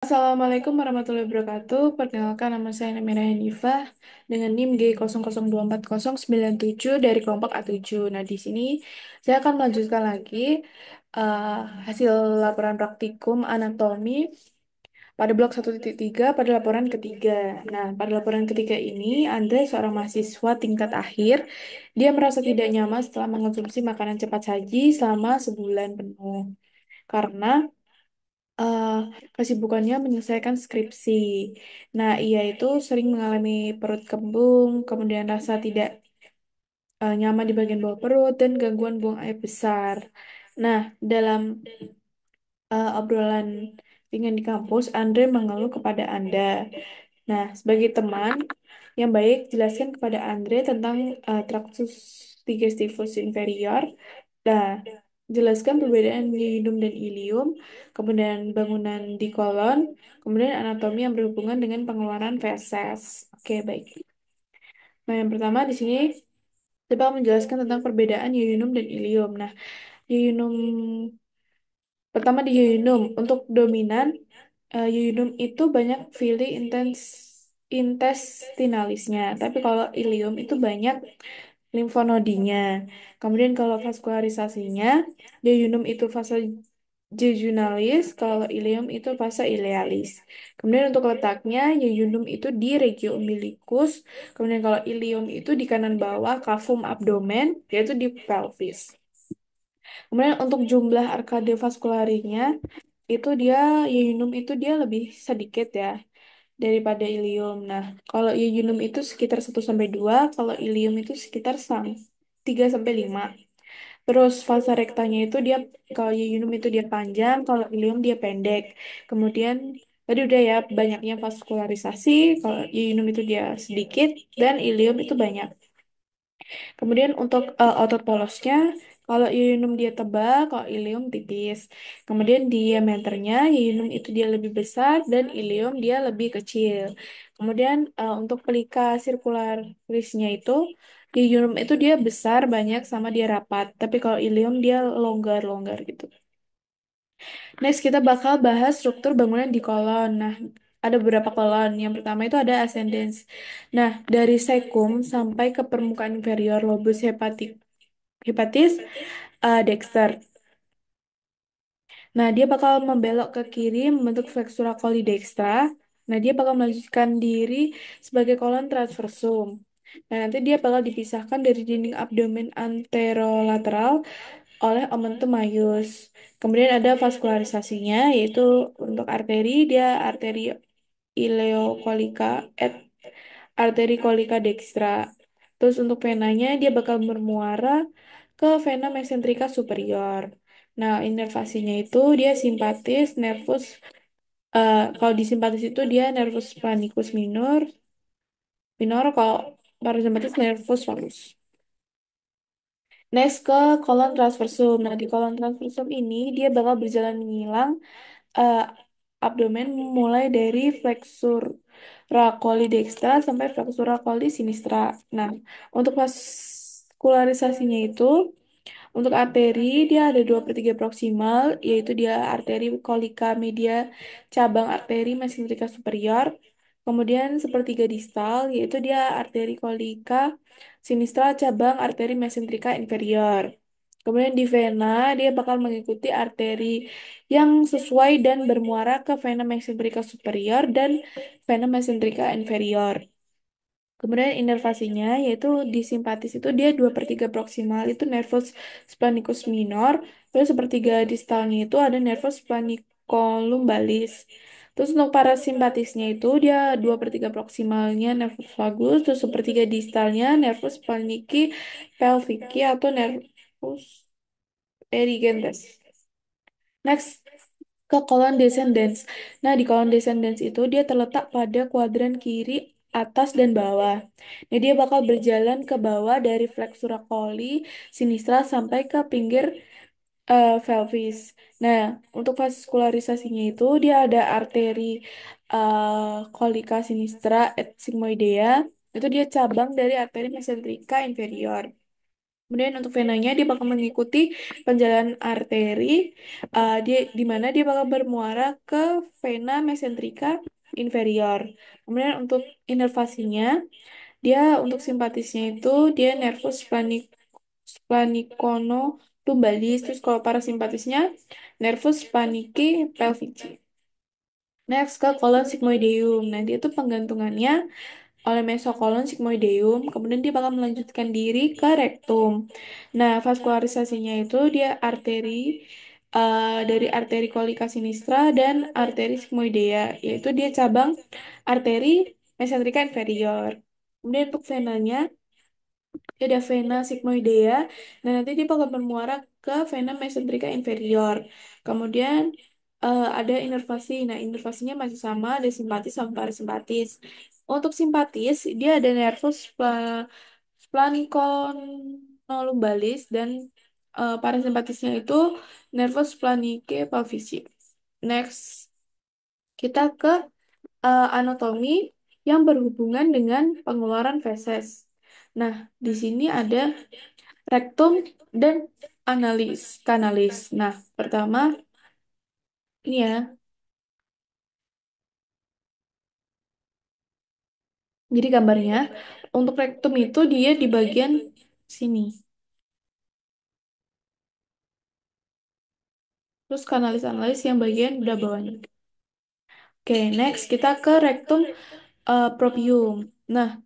Assalamualaikum warahmatullahi wabarakatuh. Perkenalkan nama saya Namira Hanifa dengan NIM G002409 dari kelompok A7. Nah, di sini saya akan melanjutkan lagi uh, hasil laporan praktikum anatomi pada blok 1.3 pada laporan ketiga. Nah, pada laporan ketiga ini, Andre, seorang mahasiswa tingkat akhir, dia merasa tidak nyaman setelah mengonsumsi makanan cepat saji selama sebulan penuh. Karena eh, kesibukannya menyelesaikan skripsi. Nah, ia itu sering mengalami perut kembung, kemudian rasa tidak nyaman di bagian bawah perut, dan gangguan buang air besar. Nah, dalam obrolan ringan di kampus, Andre mengeluh kepada Anda. Nah, sebagai teman yang baik, jelaskan kepada Andre tentang traktus digestivus inferior. Nah, jelaskan perbedaan yinum dan ilium, kemudian bangunan di kolon, kemudian anatomi yang berhubungan dengan pengeluaran feses. Oke, baik. Nah, yang pertama di sini coba menjelaskan tentang perbedaan yinum dan ilium. Nah, yinum pertama di yinum untuk dominan yinum itu banyak villi intestinalisnya, tapi kalau ilium itu banyak limfonodinya. Kemudian kalau vaskularisasinya, jejunum itu fase jejunalis, kalau ileum itu fase ilealis. Kemudian untuk letaknya, jejunum itu di regio umbilicus, kemudian kalau ileum itu di kanan bawah cavum abdomen, yaitu di pelvis. Kemudian untuk jumlah arkade vaskularinya, itu dia jejunum itu dia lebih sedikit ya daripada ilium. Nah, kalau jejunum itu sekitar 1 sampai 2, kalau ilium itu sekitar 3 sampai 5. Terus fase rektanya itu dia kalau yuyunum itu dia panjang, kalau ilium dia pendek. Kemudian tadi udah ya banyaknya vaskularisasi, kalau yuyunum itu dia sedikit dan ilium itu banyak. Kemudian untuk otot polosnya, kalau yuyunum dia tebal, kalau ilium tipis. Kemudian diameternya, yuyunum itu dia lebih besar dan ilium dia lebih kecil. Kemudian untuk pelika sirkularisnya itu, yuyunum itu dia besar, banyak, sama dia rapat. Tapi kalau ilium dia longgar-longgar gitu. Next, kita bakal bahas struktur bangunan di kolon. Nah, ada beberapa kolon. Yang pertama itu ada ascendens. Nah, dari cecum sampai ke permukaan inferior lobus hepatis Dexter. Nah, dia bakal membelok ke kiri membentuk flexura coli dextra. Nah, dia bakal melanjutkan diri sebagai kolon transversum. Nah, nanti dia bakal dipisahkan dari dinding abdomen anterolateral oleh omentum maius. Kemudian ada vaskularisasinya, yaitu untuk arteri, dia arteri ileokolika et arteri kolika dextra. Terus untuk venanya, dia bakal bermuara ke vena mesentrika superior. Nah, inervasinya itu dia simpatis, nervus, kalau di simpatis itu dia nervus planicus minor, kalau parasimpatis nervus vagus. Next ke kolon transversum. Nah, di kolon transversum ini dia bakal berjalan menyilang eh, abdomen mulai dari flexur coli dextra sampai flexur coli sinistra. Nah, untuk vaskularisasinya itu untuk arteri, dia ada 2/3 proksimal, yaitu dia arteri kolika media cabang arteri mesenterika superior. Kemudian sepertiga distal, yaitu dia arteri kolika sinistra cabang arteri mesenterika inferior. Kemudian di vena, dia bakal mengikuti arteri yang sesuai dan bermuara ke vena mesenterika superior dan vena mesenterika inferior. Kemudian inervasinya yaitu di simpatis itu dia 2/3 proksimal itu nervus splanchnicus minor, terus sepertiga distalnya itu ada nervus splanicolumbalis. Terus untuk parasimpatisnya itu dia 2/3 proksimalnya nervus vagus, terus sepertiga distalnya nervus splanchnici pelvici atau nervus erigentes. Next, ke kolon descendens. Nah, di kolon descendens itu dia terletak pada kuadran kiri atas dan bawah. Nah, dia bakal berjalan ke bawah dari flexura coli sinistra sampai ke pinggir pelvis. Nah, untuk vaskularisasinya itu dia ada arteri colica sinistra et sigmoidea. Itu dia cabang dari arteri mesenterika inferior. Kemudian untuk venanya dia bakal mengikuti penjalanan arteri, dia di mana dia bakal bermuara ke vena mesenterika inferior. Kemudian untuk inervasinya, dia untuk simpatisnya itu dia nervus splenicono-lumbalis. Terus kalau parasimpatisnya nervus splenici pelvici. Next ke kolon sigmoideum. Nah, dia tuh penggantungannya oleh mesokolon sigmoideum, kemudian dia bakal melanjutkan diri ke rektum. Nah, vaskularisasinya itu dia dari arteri kolika sinistra dan arteri sigmoidea, yaitu dia cabang arteri mesenterika inferior. Kemudian untuk venanya, dia ada vena sigmoidea, dan nanti dia bakal bermuara ke vena mesenterika inferior. Kemudian ada inervasi. Nah, inervasinya masih sama, ada simpatis sama parasimpatis. Untuk simpatis, dia ada nervus spleniconolumbalis dan parasimpatisnya itu nervus splenicae pelvici. Next, kita ke anatomi yang berhubungan dengan pengeluaran feses. Nah, di sini ada rektum dan kanalis. Nah, pertama ini ya. Jadi gambarnya untuk rektum itu dia di bagian sini. Terus kanalis yang bagian udah bawahnya. Oke, next kita ke rektum propium. Nah,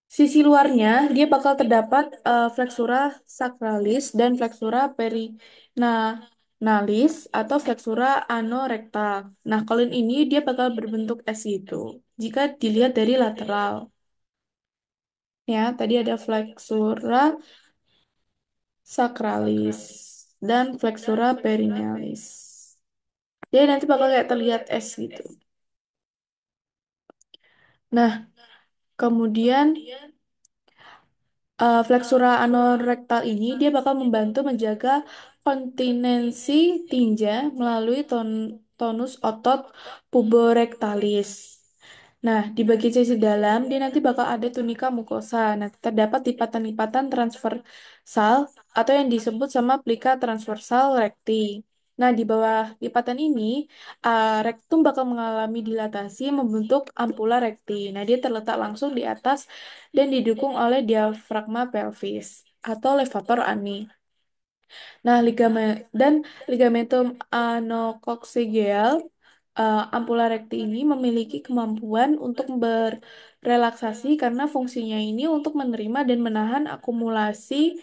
sisi luarnya dia bakal terdapat flexura sacralis dan flexura perinalis atau flexura anorektal. Nah, kolon ini dia bakal berbentuk S itu jika dilihat dari lateral. Ya, tadi ada flexura sacralis dan flexura perinalis. Dia nanti bakal kayak terlihat S gitu. Nah, kemudian flexura anorektal ini dia bakal membantu menjaga kontinensi tinja melalui tonus otot puborektalis. Nah, di bagian sisi dalam dia nanti bakal ada tunika mukosa. Nah, terdapat lipatan-lipatan transversal atau yang disebut sama plika transversal recti. Nah, di bawah lipatan ini, rektum bakal mengalami dilatasi membentuk ampula recti. Nah, dia terletak langsung di atas dan didukung oleh diafragma pelvis atau levator ani. Nah, ligamentum anokoksigeal ampula rekti ini memiliki kemampuan untuk berrelaksasi karena fungsinya ini untuk menerima dan menahan akumulasi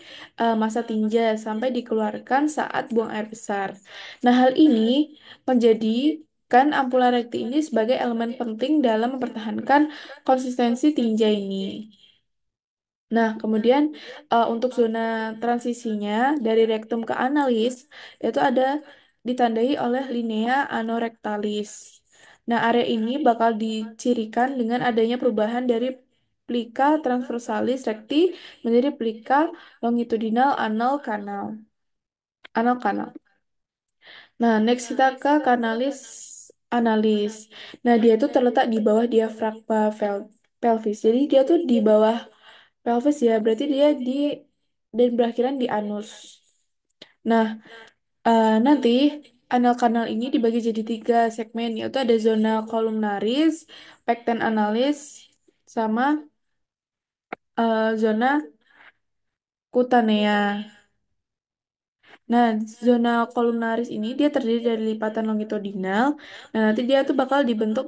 massa tinja sampai dikeluarkan saat buang air besar. Nah, hal ini menjadikan ampula rekti ini sebagai elemen penting dalam mempertahankan konsistensi tinja ini. Nah, kemudian untuk zona transisinya dari rektum ke analis itu ada ditandai oleh linea anorektalis. Nah, area ini bakal dicirikan dengan adanya perubahan dari plika transversalis recti menjadi plika longitudinal anal kanal. Nah, next kita ke kanalis analis. Nah, dia itu terletak di bawah diafragma pelvis. Jadi dia tuh di bawah pelvis ya, berarti dia di dan berakhiran di anus. Nah, nanti anal kanal ini dibagi jadi tiga segmen, yaitu ada zona columnaris, pecten analis, sama zona cutanea. Nah, zona columnaris ini dia terdiri dari lipatan longitudinal. Nah, nanti dia tuh bakal dibentuk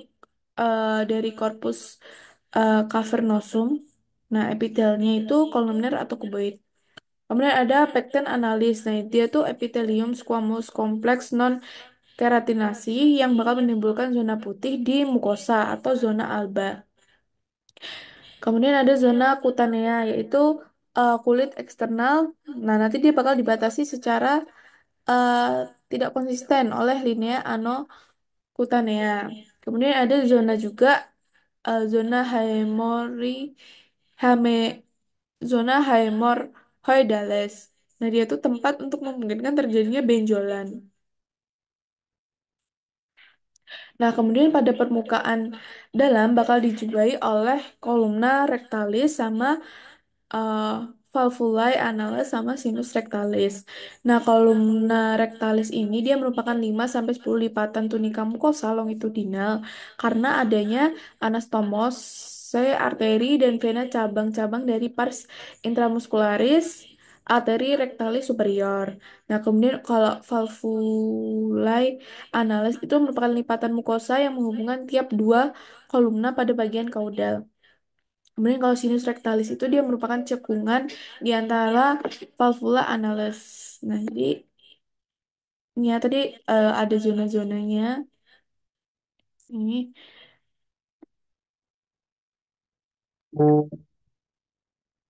dari corpus cavernosum. Nah, epitelnya itu kolumner atau kuboid. Kemudian ada pektin analis. Nah, dia tuh epithelium squamous kompleks non keratinasi yang bakal menimbulkan zona putih di mukosa atau zona alba. Kemudian ada zona kutanea yaitu kulit eksternal. Nah, nanti dia bakal dibatasi secara eh, tidak konsisten oleh linea anokutanea. Kemudian ada zona juga zona heme, zona hemorrhoidales. Nah, dia tuh tempat untuk memungkinkan terjadinya benjolan. Nah, kemudian pada permukaan dalam bakal dijumpai oleh kolumna rectalis sama uh, valvulae anales sama sinus rectalis. Nah, kolumna rectalis ini dia merupakan 5 sampai 10 lipatan tunika mukosa longitudinal karena adanya anastomose arteri dan vena cabang-cabang dari pars intramuscularis arteri rectalis superior. Nah, kemudian kalau valvulae anales itu merupakan lipatan mukosa yang menghubungkan tiap dua kolumna pada bagian kaudal. Kemudian kalau sinus rectalis itu dia merupakan cekungan di antara valvula anales. Nah, jadi ya tadi ada zona-zonanya ini.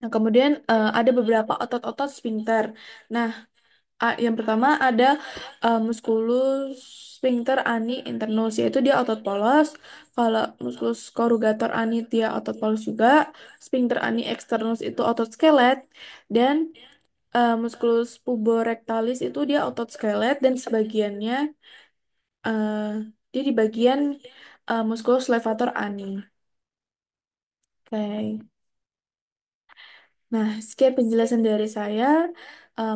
Nah, kemudian ada beberapa otot-otot sphincter. Nah, yang pertama ada musculus sphincter ani internus, yaitu dia otot polos. Kalau musculus corrugator ani dia otot polos juga. Sphincter ani externus itu otot skelet. Dan musculus puborectalis itu dia otot skelet dan sebagiannya eh, dia di bagian musculus levator ani. Oke. Nah, sekian penjelasan dari saya.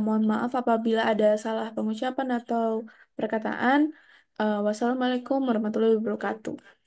Mohon maaf apabila ada salah pengucapan atau perkataan. Wassalamualaikum warahmatullahi wabarakatuh.